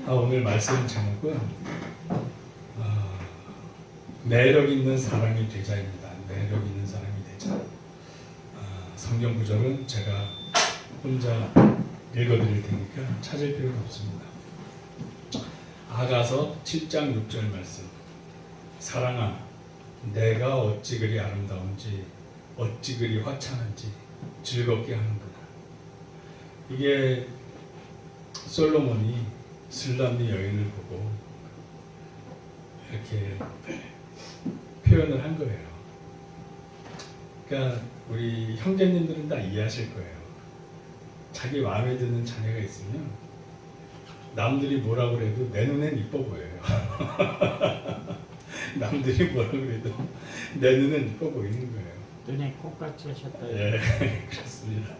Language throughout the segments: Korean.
오늘 말씀 제목은 매력 있는 사람이 되자입니다. 매력 있는 사람이 되자. 성경 구절은 제가 혼자 읽어드릴 테니까 찾을 필요는 없습니다. 아가서 7장 6절 말씀. 사랑아, 내가 어찌 그리 아름다운지 어찌 그리 화창한지 즐겁게 하는구나. 이게 솔로몬이 술람미 여인을 보고 이렇게 표현을 한 거예요. 그러니까 우리 형제님들은 다 이해하실 거예요. 자기 마음에 드는 자녀가 있으면 남들이 뭐라 그래도 내 눈엔 이뻐 보여요. 남들이 뭐라 그래도 내 눈엔 이뻐 보이는 거예요. 눈에 꽃같이 하셨다. 예, 그렇습니다.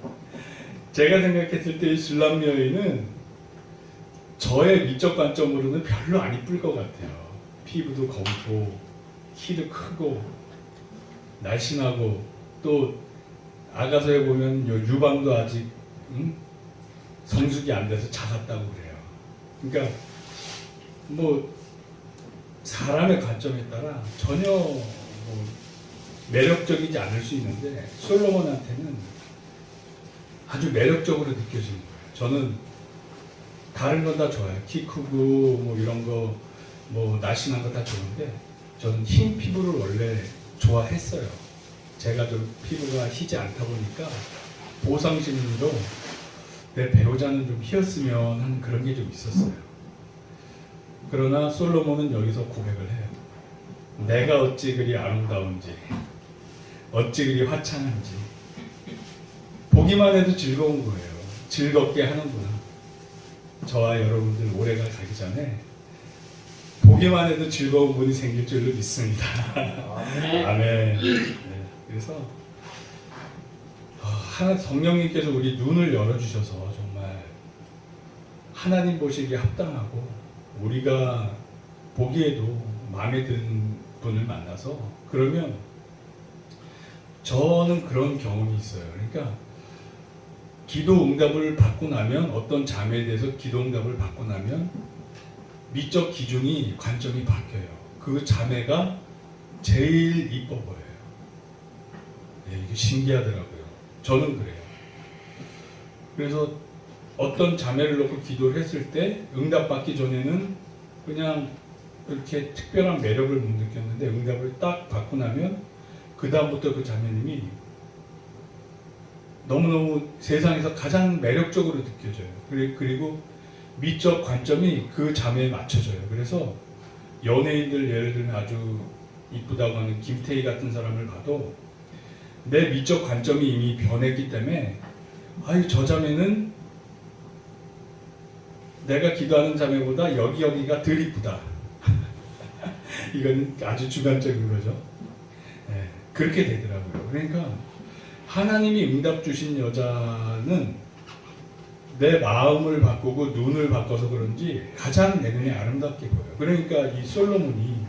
제가 생각했을 때 이 술람미 여인은 저의 미적 관점으로는 별로 안 이쁠 것 같아요. 피부도 검고 키도 크고 날씬하고 또 아가서에 보면 요 유방도 아직 성숙이 안 돼서 작았다고 그래요. 그러니까 뭐 사람의 관점에 따라 전혀 뭐 매력적이지 않을 수 있는데 솔로몬한테는 아주 매력적으로 느껴지는 거예요. 저는 다른 건 다 좋아요. 키 크고 뭐 이런 거 뭐 날씬한 거 다 좋은데 저는 흰 피부를 원래 좋아했어요. 제가 좀 피부가 희지 않다 보니까 보상심리로 내 배우자는 좀 희었으면 하는 그런 게 좀 있었어요. 그러나 솔로몬은 여기서 고백을 해요. 내가 어찌 그리 아름다운지 어찌 그리 화창한지 보기만 해도 즐거운 거예요. 즐겁게 하는구나. 저와 여러분들 올해가 가기 전에 보기만 해도 즐거운 분이 생길 줄로 믿습니다. 아멘. 아멘. 네, 그래서 성령님께서 우리 눈을 열어주셔서 정말 하나님 보시기에 합당하고 우리가 보기에도 마음에 드는 분을 만나서 그러면 저는 그런 경험이 있어요. 그러니까 기도 응답을 받고 나면 어떤 자매에 대해서 기도 응답을 받고 나면 미적 기준이 관점이 바뀌어요. 그 자매가 제일 이뻐 보여요. 네, 이게 신기하더라고요. 저는 그래요. 그래서 어떤 자매를 놓고 기도를 했을 때 응답받기 전에는 그냥 이렇게 특별한 매력을 못 느꼈는데 응답을 딱 받고 나면 그 다음부터 그 자매님이 너무너무 세상에서 가장 매력적으로 느껴져요. 그리고 미적 관점이 그 자매에 맞춰져요. 그래서 연예인들 예를 들면 아주 이쁘다고 하는 김태희 같은 사람을 봐도 내 미적 관점이 이미 변했기 때문에 저 자매는 내가 기도하는 자매보다 여기가 덜 이쁘다. 이건 아주 주관적인 거죠. 네, 그렇게 되더라고요. 그러니까 하나님이 응답 주신 여자는 내 마음을 바꾸고 눈을 바꿔서 그런지 가장 내 눈에 아름답게 보여요. 그러니까 이 솔로몬이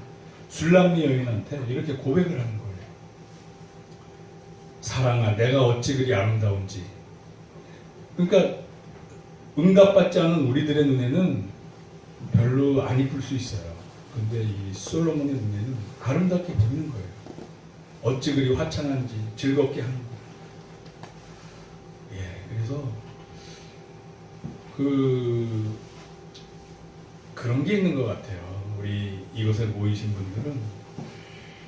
술람미 여인한테 이렇게 고백을 하는 거예요. 사랑아, 내가 어찌 그리 아름다운지. 그러니까 응답받지 않은 우리들의 눈에는 별로 안 이쁠 수 있어요. 근데 이 솔로몬의 눈에는 아름답게 보이는 거예요. 어찌 그리 화창한지 즐겁게 하는 거예요. 예, 그래서 그런 게 있는 것 같아요. 우리 이곳에 모이신 분들은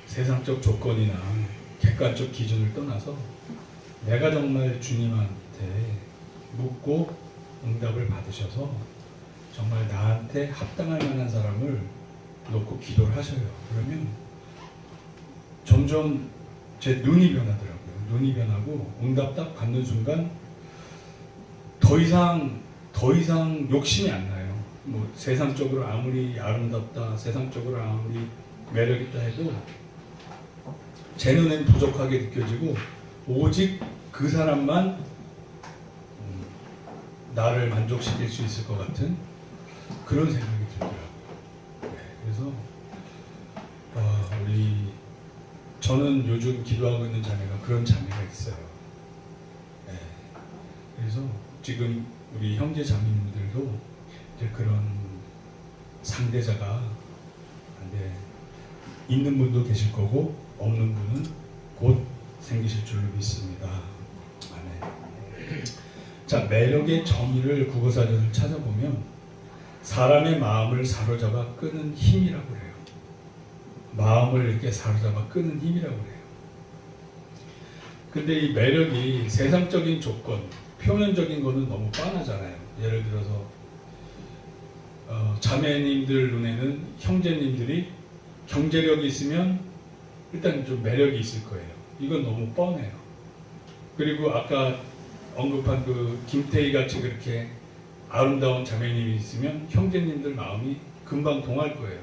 세상적 조건이나 객관적 기준을 떠나서 내가 정말 주님한테 묻고 응답을 받으셔서 정말 나한테 합당할 만한 사람을 놓고 기도를 하셔요. 그러면 점점 제 눈이 변하더라고요. 눈이 변하고 응답 딱 받는 순간 더 이상 욕심이 안 나요. 뭐 세상적으로 아무리 아름답다, 세상적으로 아무리 매력있다 해도 제 눈엔 부족하게 느껴지고 오직 그 사람만 나를 만족시킬 수 있을 것 같은 그런 생각이 들더라고요. 네, 그래서 저는 요즘 기도하고 있는 자매가 그런 자매가 있어요. 네, 그래서 지금 우리 형제 자매님들도 이제 그런 상대자가 네, 있는 분도 계실 거고 없는 분은 곧 생기실 줄로 믿습니다. 아멘. 자, 매력의 정의를 국어사전을 찾아보면 사람의 마음을 사로잡아 끄는 힘이라고 해요. 마음을 이렇게 사로잡아 끄는 힘이라고 해요. 근데 이 매력이 세상적인 조건, 표면적인 거는 너무 뻔하잖아요. 예를 들어서 자매님들 눈에는 형제님들이 경제력이 있으면 일단 좀 매력이 있을 거예요. 이건 너무 뻔해요. 그리고 아까 언급한 그 김태희 같이 그렇게 아름다운 자매님이 있으면 형제님들 마음이 금방 동할 거예요.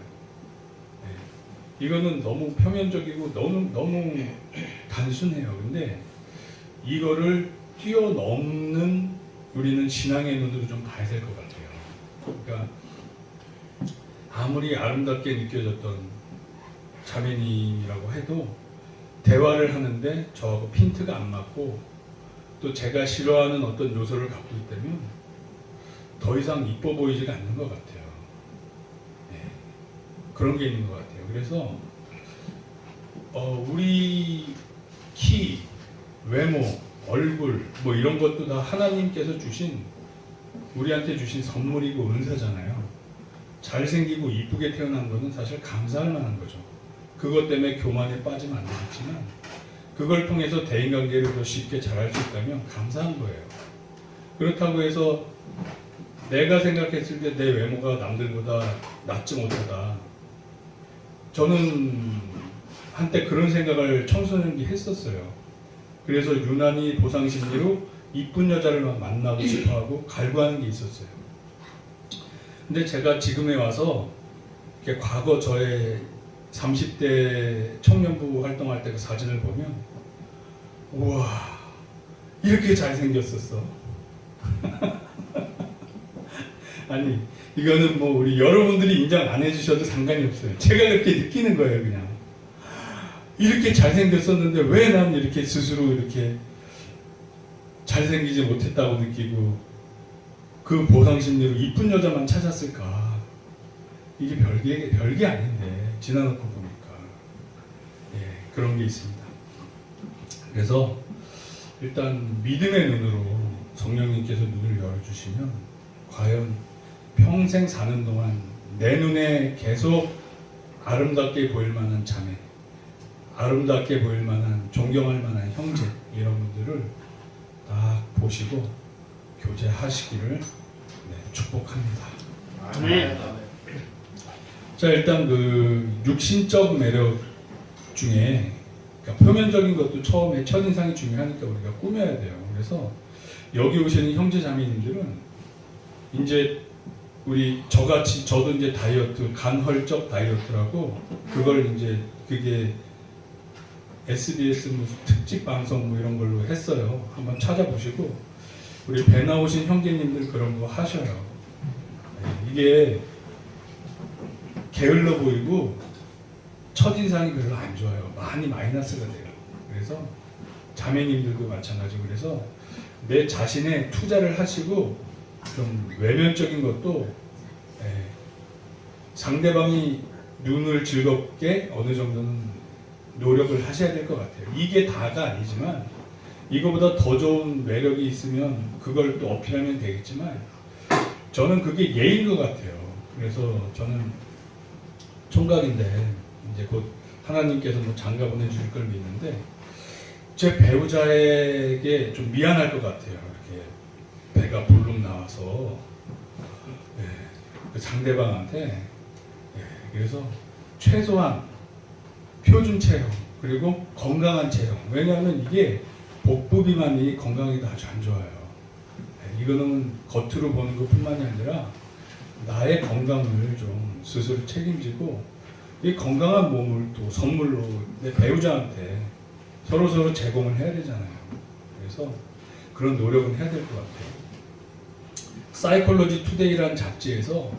네. 이거는 너무 표면적이고 너무 단순해요. 근데 이거를 뛰어넘는 우리는 신앙의 눈으로 좀 봐야 될 것 같아요. 그러니까 아무리 아름답게 느껴졌던 자매님이라고 해도 대화를 하는데 저하고 핀트가 안 맞고 또 제가 싫어하는 어떤 요소를 갖고 있다면 더 이상 이뻐 보이지가 않는 것 같아요. 네. 그런 게 있는 것 같아요. 그래서 우리 키, 외모, 얼굴 뭐 이런 것도 다 하나님께서 주신 우리한테 주신 선물이고 은사잖아요. 잘생기고 이쁘게 태어난 거는 사실 감사할 만한 거죠. 그것 때문에 교만에 빠지면 안 되겠지만 그걸 통해서 대인관계를 더 쉽게 잘할 수 있다면 감사한 거예요. 그렇다고 해서 내가 생각했을 때 내 외모가 남들보다 낫지 못하다. 저는 한때 그런 생각을 청소년기 했었어요. 그래서 유난히 보상심리로 이쁜 여자를 막 만나고 싶어하고 갈구하는 게 있었어요. 근데 제가 지금에 와서 이렇게 과거 저의 30대 청년부 활동할 때 그 사진을 보면 우와 이렇게 잘생겼었어. 아니 이거는 뭐 우리 여러분들이 인정 안 해주셔도 상관이 없어요. 제가 그렇게 느끼는 거예요. 그냥 이렇게 잘생겼었는데 왜 난 이렇게 스스로 이렇게 잘생기지 못했다고 느끼고 그 보상심리로 이쁜 여자만 찾았을까. 이게 별게 아닌데 지나놓고 보니까 그런 게 있습니다. 그래서 일단 믿음의 눈으로 성령님께서 눈을 열어주시면 과연 평생 사는 동안 내 눈에 계속 아름답게 보일 만한 자매, 아름답게 보일 만한 존경할 만한 형제 이런 분들을 딱 보시고 교제하시기를 축복합니다. 네. 자, 일단 그 육신적 매력 중에 그러니까 표면적인 것도 처음에 첫인상이 중요하니까 우리가 꾸며야 돼요. 그래서 여기 오시는 형제 자매님들은 이제 우리 저같이 저도 이제 다이어트 간헐적 다이어트라고 그걸 이제 그게 SBS 무슨 특집 방송 뭐 이런 걸로 했어요. 한번 찾아보시고 우리 배 나오신 형제님들 그런 거 하셔요. 이게 게을러 보이고 첫인상이 별로 안 좋아요. 많이 마이너스가 돼요. 그래서 자매님들도 마찬가지고 그래서 내 자신에 투자를 하시고 좀 외면적인 것도 상대방이 눈을 즐겁게 어느 정도는 노력을 하셔야 될 것 같아요. 이게 다가 아니지만 이거보다 더 좋은 매력이 있으면 그걸 또 어필하면 되겠지만 저는 그게 예인 것 같아요. 그래서 저는 총각인데 이제 곧 하나님께서 뭐 장가 보내주실 걸 믿는데 제 배우자에게 좀 미안할 것 같아요. 이렇게 배가 불룩 나와서 그 상대방한테 그래서 최소한 표준 체형 그리고 건강한 체형. 왜냐하면 이게 복부 비만이 건강에도 아주 안 좋아요. 이거는 겉으로 보는 것뿐만이 아니라 나의 건강을 좀 스스로 책임지고 이 건강한 몸을 또 선물로 내 배우자한테 서로 제공을 해야 되잖아요. 그래서 그런 노력은 해야 될 것 같아요. 사이콜로지 투데이라는 잡지에서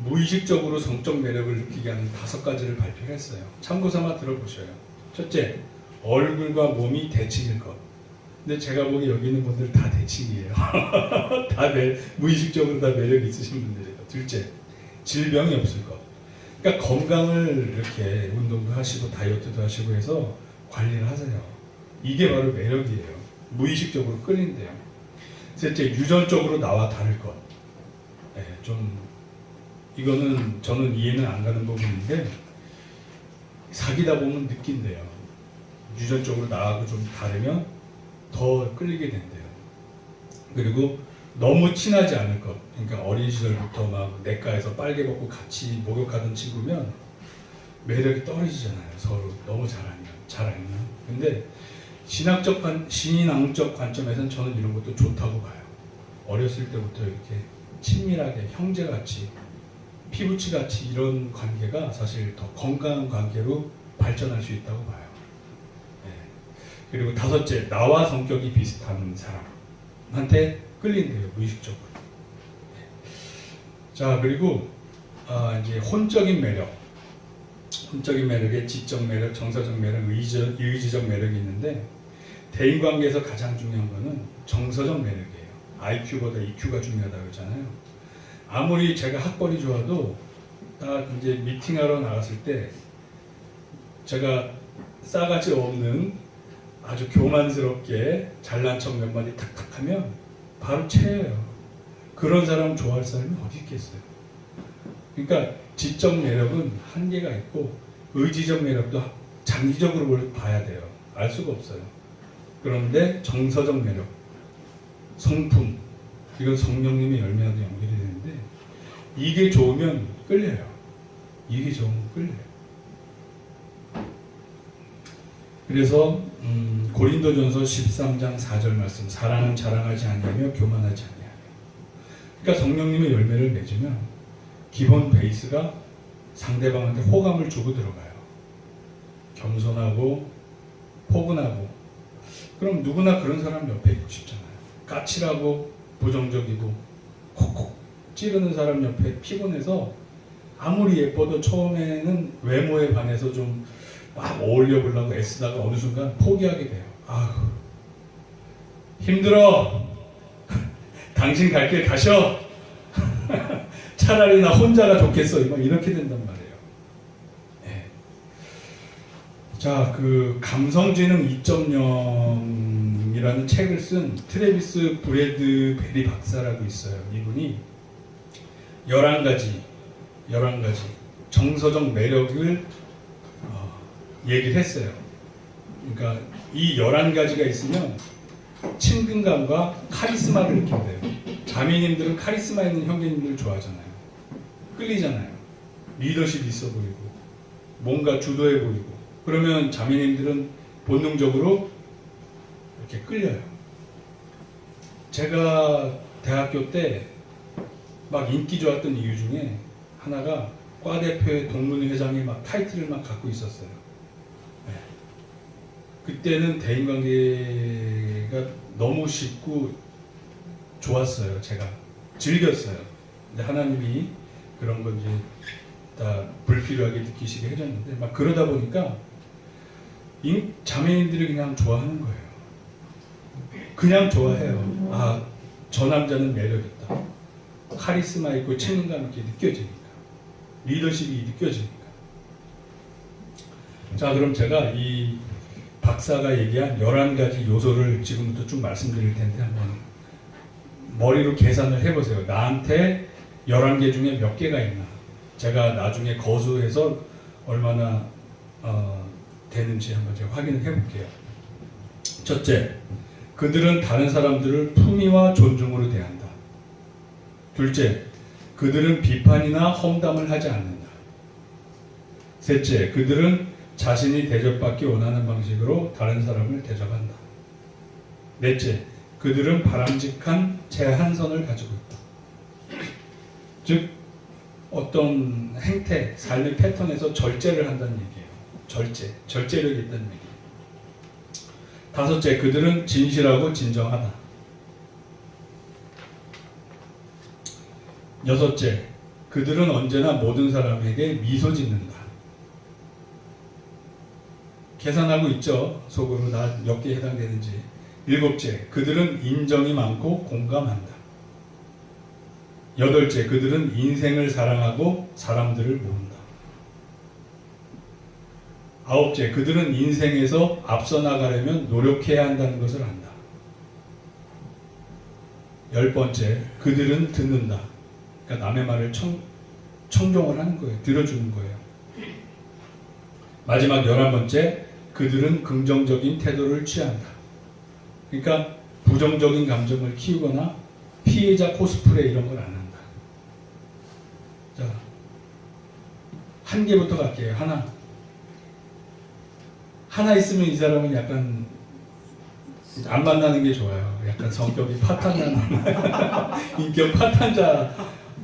무의식적으로 성적 매력을 느끼게 하는 5가지를 발표했어요. 참고 삼아 들어보셔요. 첫째, 얼굴과 몸이 대칭일 것. 근데 제가 보기 여기 있는 분들 다 대칭이에요. 다 무의식적으로 다 매력 있으신 분들이에요. 둘째, 질병이 없을 것. 그러니까 건강을 이렇게 운동도 하시고 다이어트도 하시고 해서 관리를 하세요. 이게 바로 매력이에요. 무의식적으로 끌린대요. 셋째, 유전적으로 나와 다를 것. 네, 좀 이거는 저는 이해는 안 가는 부분인데 사귀다 보면 느낀대요. 유전적으로 나하고 좀 다르면 더 끌리게 된대요. 그리고 너무 친하지 않을 것. 그러니까 어린 시절부터 막 냇가에서 빨개 먹고 같이 목욕하던 친구면 매력이 떨어지잖아요. 서로 너무 잘 알면. 근데 신앙적 관점에서는 저는 이런 것도 좋다고 봐요. 어렸을 때부터 이렇게 친밀하게 형제같이 피부치같이 이런 관계가 사실 더 건강한 관계로 발전할 수 있다고 봐요. 네. 그리고 다섯째, 나와 성격이 비슷한 사람한테 끌린대요. 무의식적으로. 네. 자, 그리고 이제 혼적인 매력. 혼적인 매력에 지적 매력, 정서적 매력, 의지적 매력이 있는데 대인관계에서 가장 중요한 거는 정서적 매력이에요. IQ보다 EQ가 중요하다고 그러잖아요. 아무리 제가 학벌이 좋아도 딱 이제 미팅하러 나갔을 때 제가 싸가지 없는 아주 교만스럽게 잘난 척 몇 마디 탁탁 하면 바로 채여요. 그런 사람 좋아할 사람이 어디 있겠어요. 그러니까 지적 매력은 한계가 있고 의지적 매력도 장기적으로 봐야 돼요. 알 수가 없어요. 그런데 정서적 매력, 성품, 이건 성령님의 열매와도 연결이 되는데 이게 좋으면 끌려요. 이게 좋으면 끌려요. 그래서 고린도전서 13장 4절 말씀, 사랑은 자랑하지 아니하며 교만하지 아니하며. 그러니까 성령님의 열매를 맺으면 기본 베이스가 상대방한테 호감을 주고 들어가요. 겸손하고 포근하고. 그럼 누구나 그런 사람 옆에 있고 싶잖아요. 까칠하고 부정적이고 콕콕 찌르는 사람 옆에 피곤해서 아무리 예뻐도 처음에는 외모에 반해서 좀 막 어울려 보려고 애쓰다가 어느 순간 포기하게 돼요. 아휴 힘들어. 당신 갈 길 가셔. 차라리 나 혼자가 좋겠어. 이렇게 된단 말이에요. 네. 자, 그 감성지능 2.0이라는 책을 쓴 트래비스 브래드 베리 박사라고 있어요. 이분이 11가지 정서적 매력을 얘기를 했어요. 그러니까 이 11가지가 있으면 친근감과 카리스마를 느낀대요. 자매님들은 카리스마 있는 형제님들 좋아하잖아요. 끌리잖아요. 리더십이 있어 보이고 뭔가 주도해 보이고 그러면 자매님들은 본능적으로 이렇게 끌려요. 제가 대학교 때 막 인기 좋았던 이유 중에 하나가 과 대표의 동문회 회장이 막 타이틀을 막 갖고 있었어요. 네. 그때는 대인관계가 너무 쉽고 좋았어요. 제가 즐겼어요. 근데 하나님이 그런 건 이제 다 불필요하게 느끼시게 해줬는데 막 그러다 보니까 자매님들이 그냥 좋아하는 거예요. 그냥 좋아해요. 아, 저 남자는 매력 있다. 카리스마 있고 친근감 있게 느껴지니까. 리더십이 느껴지니까. 자, 그럼 제가 이 박사가 얘기한 11가지 요소를 지금부터 쭉 말씀드릴 텐데 한번 머리로 계산을 해보세요. 나한테 11개 중에 몇 개가 있나. 제가 나중에 거수해서 얼마나 되는지 한번 제가 확인을 해볼게요. 첫째, 그들은 다른 사람들을 품위와 존중으로 대한다. 둘째, 그들은 비판이나 험담을 하지 않는다. 셋째, 그들은 자신이 대접받기 원하는 방식으로 다른 사람을 대접한다. 넷째, 그들은 바람직한 제한선을 가지고 있다. 즉 어떤 행태, 삶의 패턴에서 절제를 한다는 얘기예요. 절제력이 있다는 얘기예요. 다섯째, 그들은 진실하고 진정하다. 여섯째, 그들은 언제나 모든 사람에게 미소 짓는다. 계산하고 있죠. 속으로 나 몇 개 해당되는지. 일곱째, 그들은 인정이 많고 공감한다. 8째, 그들은 인생을 사랑하고 사람들을 모은다. 9째, 그들은 인생에서 앞서 나가려면 노력해야 한다는 것을 안다. 10번째, 그들은 듣는다. 그러니까 남의 말을 청종을 하는 거예요. 들어주는 거예요. 마지막 11번째, 그들은 긍정적인 태도를 취한다. 그러니까 부정적인 감정을 키우거나 피해자 코스프레 이런 걸 안 한다. 자, 한 개부터 갈게요. 하나 있으면 이 사람은 약간 안 만나는 게 좋아요. 약간 성격이 파탄나는 인격 파탄자.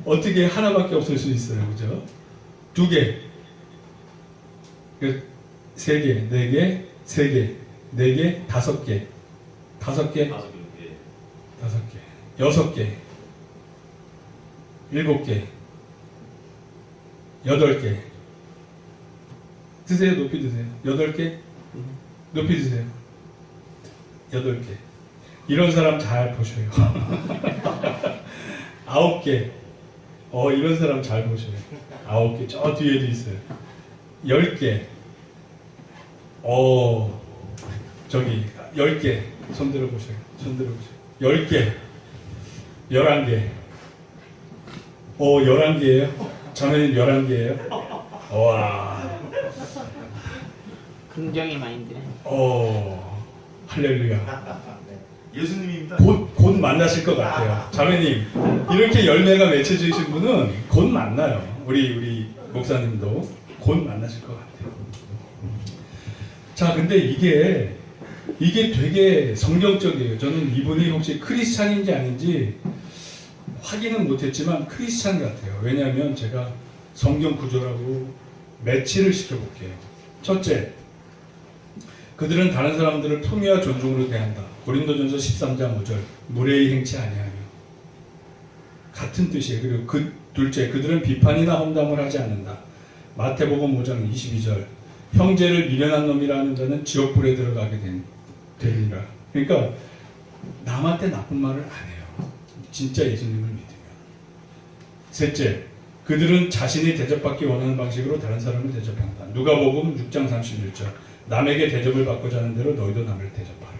어떻게 하나밖에 없을 수 있어요, 그죠? 2개, 3개, 4개, 3개, 4개, 5개, 5개, 6개, 7개, 8개. 드세요, 높이 드세요. 8개, 높이 드세요. 8개. 이런 사람 잘 보셔요. 9개. 이런 사람 잘 보셔요. 9개. 저 뒤에도 있어요. 10개. 저기 10개. 손 들어보세요. 10개. 11개. 11개예요? 자매님 11개예요? 와. 긍정의 마인드네. 할렐루야. 예수님입니다. 곧 만나실 것 같아요. 자매님, 이렇게 열매가 맺혀지신 분은 곧 만나요. 우리 목사님도 곧 만나실 것 같아요. 자, 근데 이게 되게 성경적이에요. 저는 이분이 혹시 크리스찬인지 아닌지 확인은 못했지만 크리스찬 같아요. 왜냐하면 제가 성경 구조라고 매치를 시켜볼게요. 첫째, 그들은 다른 사람들을 품위와 존중으로 대한다. 고린도전서 13장 5절, 무례히 행치 아니하며. 같은 뜻이에요. 그리고 둘째, 그들은 비판이나 험담을 하지 않는다. 마태복음 5장 22절, 형제를 미련한 놈이라 하는 자는 지옥불에 들어가게 되리라. 그러니까 남한테 나쁜 말을 안 해요. 진짜 예수님을 믿으면. 셋째, 그들은 자신이 대접받기 원하는 방식으로 다른 사람을 대접한다. 누가복음 6장 31절, 남에게 대접을 받고자 하는 대로 너희도 남을 대접하라.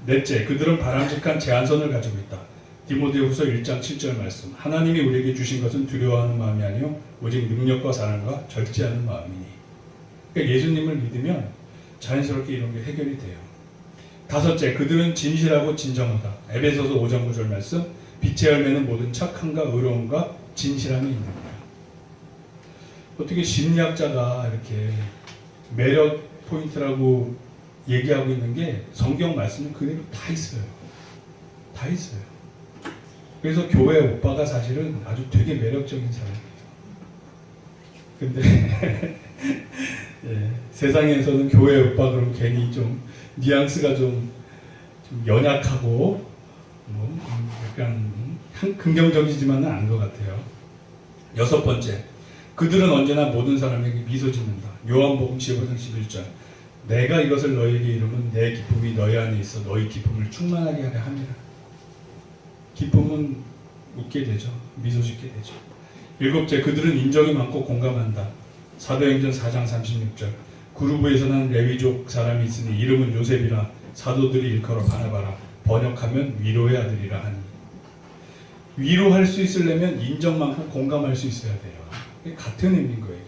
넷째, 그들은 바람직한 제한선을 가지고 있다. 디모데후서 1장 7절 말씀. 하나님이 우리에게 주신 것은 두려워하는 마음이 아니요 오직 능력과 사랑과 절제하는 마음이니. 그러니까 예수님을 믿으면 자연스럽게 이런 게 해결이 돼요. 다섯째, 그들은 진실하고 진정하다. 에베소서 5장 9절 말씀. 빛의 열매는 모든 착함과 의로움과 진실함이 있는 거야. 어떻게 심리학자가 이렇게 매력 포인트라고 얘기하고 있는 게 성경 말씀은 그대로 다 있어요. 다 있어요. 그래서 교회 오빠가 사실은 아주 되게 매력적인 사람이에요. 근데 예, 세상에서는 교회 오빠 그럼 괜히 좀 뉘앙스가 좀 연약하고 약간 긍정적이지만은 않은 것 같아요. 6번째, 그들은 언제나 모든 사람에게 미소 짓는다. 요한복음 15장 11절, 내가 이것을 너희에게 이루면 내 기쁨이 너희 안에 있어 너희 기쁨을 충만하게 하려 함이라. 기쁨은 웃게 되죠. 미소 짓게 되죠. 7째, 그들은 인정이 많고 공감한다. 사도행전 4장 36절, 구루브에서 난 레위족 사람이 있으니 이름은 요셉이라. 사도들이 일컬어 바나바라. 번역하면 위로의 아들이라 하니. 위로할 수 있으려면 인정 많고 공감할 수 있어야 돼요. 같은 의미인 거예요,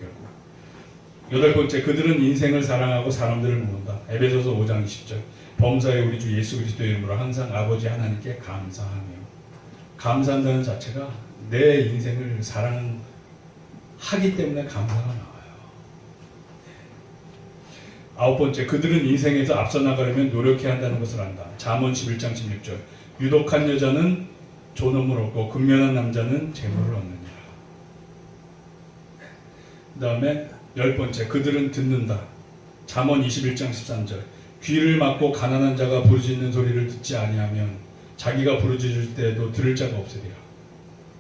결국. 8번째, 그들은 인생을 사랑하고 사람들을 모은다. 에베소서 5장 20절, 범사에 우리 주 예수 그리스도의 이름으로 항상 아버지 하나님께 감사하며. 감사한다는 자체가 내 인생을 사랑하기 때문에 감사가 나와요. 9번째, 그들은 인생에서 앞서 나가려면 노력해야 한다는 것을 안다. 잠언 11장 16절, 유독한 여자는 존엄을 얻고 근면한 남자는 재물을 얻느니라. 그 다음에 10번째, 그들은 듣는다. 잠언 21장 13절, 귀를 막고 가난한 자가 부르짖는 소리를 듣지 아니하면 자기가 부르짖을 때에도 들을 자가 없으리라.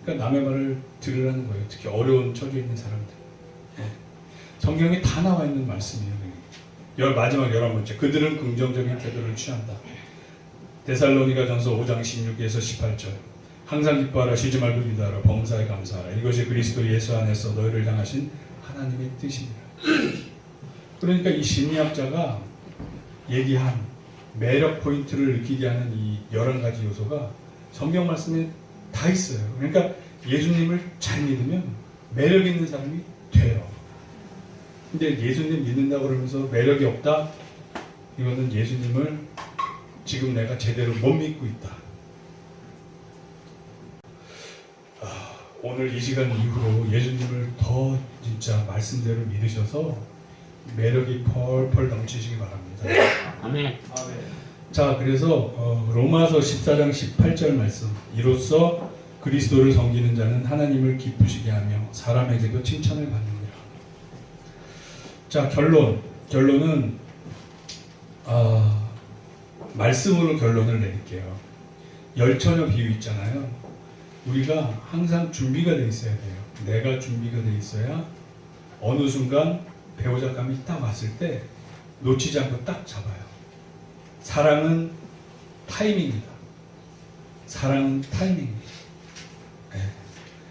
그러니까 남의 말을 들으라는 거예요. 특히 어려운 처지에 있는 사람들. 네. 성경에 다 나와 있는 말씀이에요. 마지막 11번째, 그들은 긍정적인 태도를 취한다. 데살로니가전서 5장 16에서 18절, 항상 기뻐하라, 쉬지 말고 기도하라, 범사에 감사하라. 이것이 그리스도 예수 안에서 너희를 향하신 하나님의 뜻이니라. 그러니까 이 심리학자가 얘기한 매력 포인트를 느끼게 하는 이 11가지 요소가 성경 말씀에 다 있어요. 그러니까 예수님을 잘 믿으면 매력 있는 사람이 돼요. 근데 예수님 믿는다고 그러면서 매력이 없다? 이거는 예수님을 지금 내가 제대로 못 믿고 있다. 오늘 이 시간 이후로 예수님을 더 진짜 말씀대로 믿으셔서 매력이 펄펄 넘치시기 바랍니다. 아멘. 자, 그래서 로마서 14장 18절 말씀, 이로써 그리스도를 섬기는 자는 하나님을 기쁘시게 하며 사람에게도 칭찬을 받느니라. 자, 결론은 말씀으로 결론을 내릴게요. 열처녀 비유 있잖아요. 우리가 항상 준비가 돼 있어야 돼요. 내가 준비가 돼 있어야 어느 순간 배우자감이 딱 왔을 때 놓치지 않고 딱 잡아요. 사랑은 타이밍이다. 사랑은 타이밍이다. 네.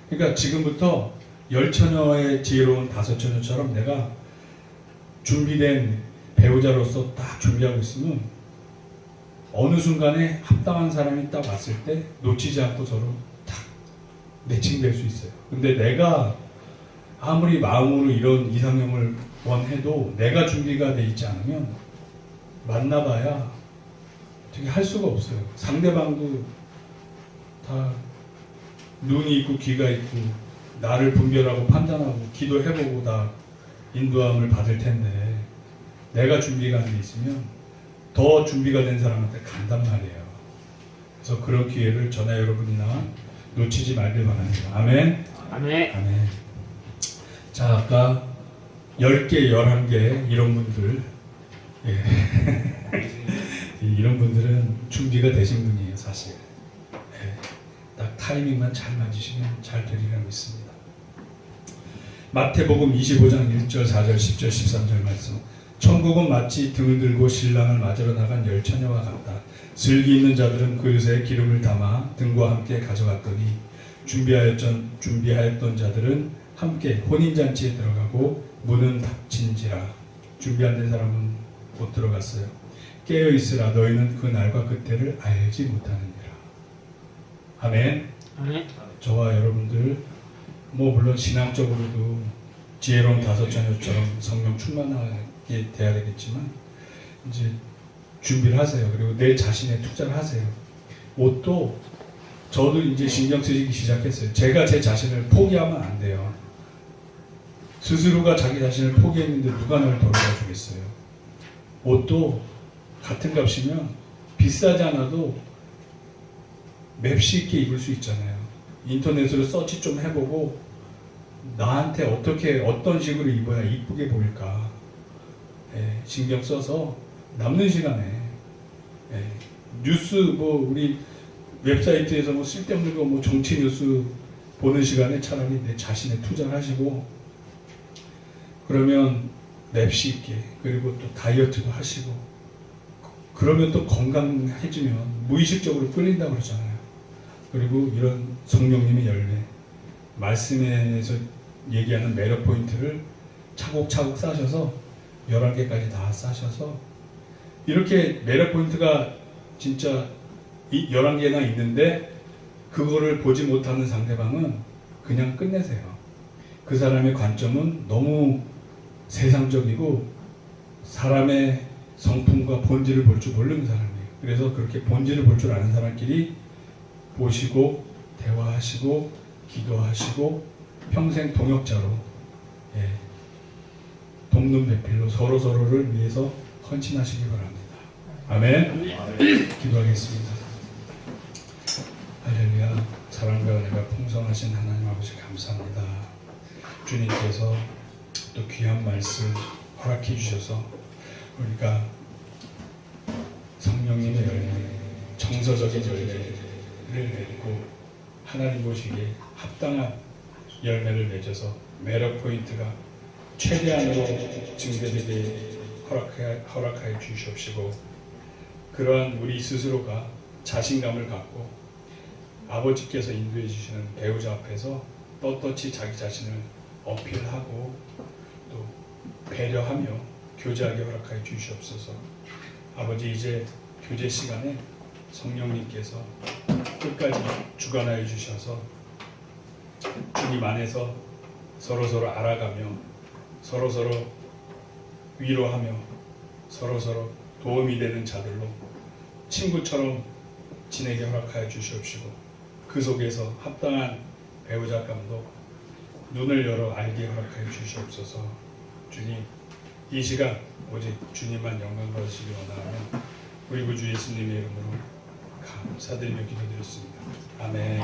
그러니까 지금부터 열처녀의 지혜로운 다섯처녀처럼 내가 준비된 배우자로서 딱 준비하고 있으면 어느 순간에 합당한 사람이 딱 왔을 때 놓치지 않고 서로 딱 매칭될 수 있어요. 근데 내가 아무리 마음으로 이런 이상형을 원해도 내가 준비가 돼 있지 않으면 만나봐야 되게 할 수가 없어요. 상대방도 다 눈이 있고 귀가 있고 나를 분별하고 판단하고 기도해보고 다 인도함을 받을 텐데 내가 준비가 안 돼 있으면 더 준비가 된 사람한테 간단 말이에요. 그래서 그런 기회를 저나 여러분이나 놓치지 말길 바랍니다. 아멘. 아멘. 아멘. 자, 아까 10개, 11개 이런 분들, 이런 분들은 준비가 되신 분이에요, 사실. 딱 타이밍만 잘 맞으시면 잘 되리라 믿습니다. 마태복음 25장 1절, 4절, 10절, 13절 말씀. 천국은 마치 등을 들고 신랑을 맞으러 나간 열처녀와 같다. 슬기 있는 자들은 그릇에 기름을 담아 등과 함께 가져갔더니 준비하였던 자들은 함께 혼인잔치에 들어가고 문은 닫힌지라. 준비 안 된 사람은 못 들어갔어요. 깨어있으라, 너희는 그 날과 그때를 알지 못하느니라. 아멘. 아멘. 저와 여러분들 물론 신앙적으로도 지혜로운 다섯처녀처럼 성령 충만하게 돼야 되겠지만 이제 준비를 하세요. 그리고 내 자신에 투자를 하세요. 옷도 저도 이제 신경 쓰기 시작했어요. 제가 제 자신을 포기하면 안 돼요. 스스로가 자기 자신을 포기했는데 누가 나를 돌아봐 주겠어요. 옷도 같은 값이면 비싸지 않아도 맵시 있게 입을 수 있잖아요. 인터넷으로 서치 좀 해보고 나한테 어떤 식으로 입어야 이쁘게 보일까 신경 써서 남는 시간에 뉴스 우리 웹사이트에서 쓸데없는 거 정치 뉴스 보는 시간에 차라리 내 자신에 투자를 하시고 그러면 맵시 있게 그리고 또 다이어트도 하시고 그러면 또 건강해지면 무의식적으로 끌린다고 그러잖아요. 그리고 이런 성령님의 열매 말씀에서 얘기하는 매력 포인트를 차곡차곡 쌓으셔서 11개까지 다 쌓으셔서 이렇게 매력 포인트가 진짜 11개나 있는데 그거를 보지 못하는 상대방은 그냥 끝내세요. 그 사람의 관점은 너무 세상적이고 사람의 성품과 본질을 볼 줄 모르는 사람이에요. 그래서 그렇게 본질을 볼 줄 아는 사람끼리 보시고 대화하시고 기도하시고 평생 동역자로 돕는 배필로 서로를 위해서 헌신하시기 바랍니다. 아멘. 기도하겠습니다. 할렐루야. 사랑과 은혜가 풍성하신 하나님 아버지 감사합니다. 주님께서 또 귀한 말씀 허락해 주셔서 우리가 성령님의 열매, 정서적인 열매를 맺고 하나님 보시기에 합당한 열매를 맺어서 매력 포인트가 최대한으로 증대되게 허락하여 주시옵시고 그러한 우리 스스로가 자신감을 갖고 아버지께서 인도해 주시는 배우자 앞에서 떳떳이 자기 자신을 어필하고 또 배려하며 교제하게 허락하여 주시옵소서. 아버지, 이제 교제 시간에 성령님께서 끝까지 주관하여 주셔서 주님 안에서 서로서로 알아가며 서로서로 위로하며 서로서로 도움이 되는 자들로 친구처럼 지내게 허락하여 주시옵시고, 그 속에서 합당한 배우자 감독 눈을 열어 알게 허락하여 주시옵소서. 주님, 이 시간 오직 주님만 영광 받으시기 원하며 우리 구주 예수님의 이름으로 감사드리며 기도드렸습니다. 아멘.